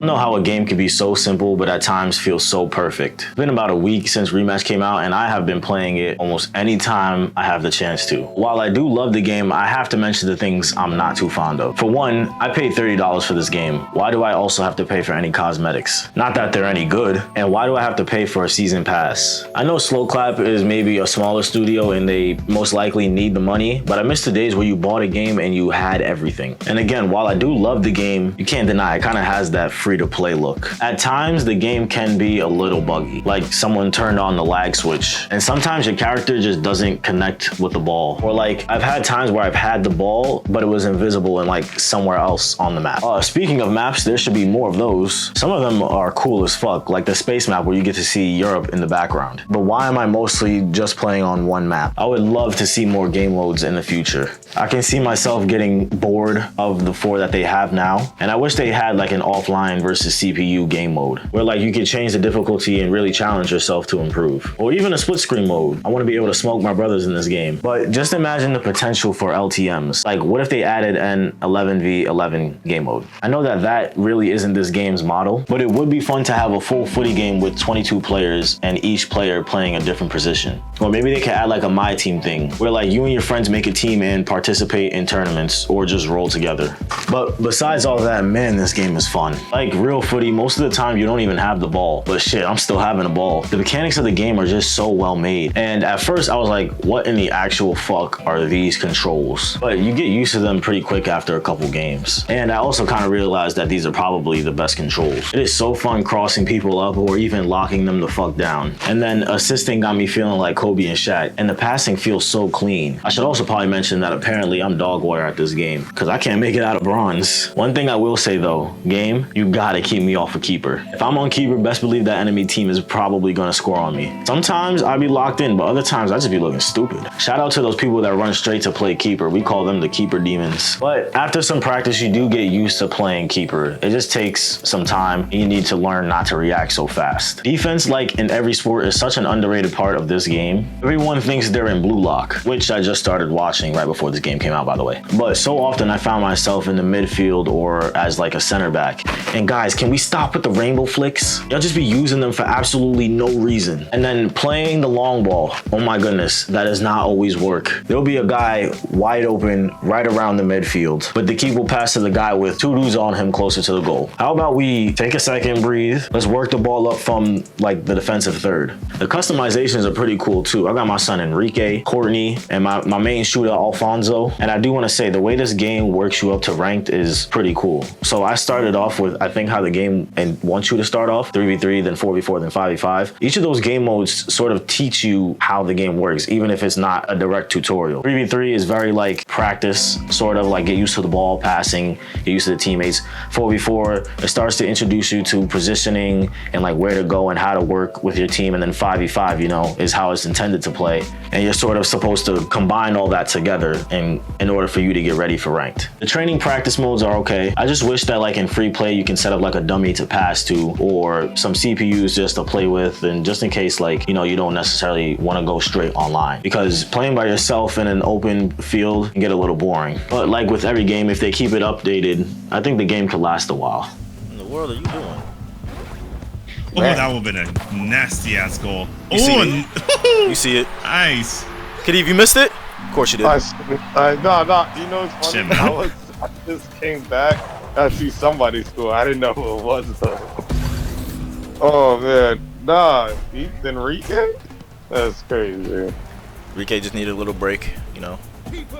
I know how a game can be so simple, but at times feel so perfect. It's been about a week since Rematch came out, and I have been playing it almost any time I have the chance to. While I do love the game, I have to mention the things I'm not too fond of. For one, I paid $30 for this game. Why do I also have to pay for any cosmetics? Not that they're any good. And why do I have to pay for a season pass? I know Slow Clap is maybe a smaller studio and they most likely need the money, but I miss the days where you bought a game and you had everything. And again, while I do love the game, you can't deny it kind of has that free-to-play look. At times, the game can be a little buggy, like someone turned on the lag switch. And sometimes your character just doesn't connect with the ball. Or like, I've had times where I've had the ball, but it was invisible and like somewhere else on the map. Speaking of maps, there should be more of those. Some of them are cool as fuck, like the space map where you get to see Europe in the background. But why am I mostly just playing on one map? I would love to see more game modes in the future. I can see myself getting bored of the 4 that they have now, and I wish they had like an offline versus CPU game mode, where like you could change the difficulty and really challenge yourself to improve. Or even a split screen mode. I want to be able to smoke my brothers in this game. But just imagine the potential for LTMs. Like what if they added an 11v11 game mode? I know that that really isn't this game's model, but it would be fun to have a full footy game with 22 players and each player playing a different position. Or maybe they could add like a my team thing, where like you and your friends make a team and participate in tournaments or just roll together. But besides all that, man, this game is fun. Like real footy, most of the time you don't even have the ball, but shit, I'm still having a ball. The mechanics of the game are just so well made. And at first I was like, what in the actual fuck are these controls? But you get used to them pretty quick after a couple games. And I also kind of realized that these are probably the best controls. It is so fun crossing people up or even locking them the fuck down. And then assisting got me feeling like Kobe and Shaq, and the passing feels so clean. I should also probably mention that apparently I'm dog water at this game because I can't make it out of bronze. One thing I will say though, game, you gotta keep me off a keeper. If I'm on keeper, best believe that enemy team is probably gonna score on me. Sometimes I be locked in, but other times I just be looking stupid. Shout out to those people that run straight to play keeper. We call them the keeper demons. But after some practice, you do get used to playing keeper. It just takes some time and you need to learn not to react so fast. Defense, like in every sport, is such an underrated part of this game. Everyone thinks they're in blue lock, which I just started watching right before this game came out, by the way. But so often I found myself in the midfield or as like a center back. And guys, can we stop with the rainbow flicks? Y'all just be using them for absolutely no reason. And then playing the long ball, oh my goodness, that does not always work. There'll be a guy wide open right around the midfield, but the keeper will pass to the guy with 2 dudes on him closer to the goal. How about we take a second, breathe, let's work the ball up from like the defensive third. The customizations are pretty cool too. I got my son Enrique, Courtney, and my main shooter Alfonso. And I do want to say the way this game works you up to ranked is pretty cool. So I started off with, I think how the game wants you to start off, 3v3, then 4v4, then 5v5. Each of those game modes sort of teach you how the game works, even if it's not a direct tutorial. 3v3 is very like practice, sort of like get used to the ball, passing, get used to the teammates. 4v4, it starts to introduce you to positioning and like where to go and how to work with your team. And then 5v5, you know, is how it's intended to play. And you're sort of supposed to combine all that together in order for you to get ready for ranked. The training practice modes are okay. I just wish that like in free play, you can set up like a dummy to pass to or some CPUs just to play with, and just in case like, you know, you don't necessarily want to go straight online, because playing by yourself in an open field can get a little boring. But like with every game, if they keep it updated, I think the game could last a while. What in the world are you doing? Oh, that would have been a nasty ass goal. You see it. Nice. Kiddy, have you missed it? Of course you did. No. You know what's funny? I just came back. I see somebody score. I didn't know who it was though. Oh man, nah, Enrique? That's crazy. Enrique just needed a little break, you know.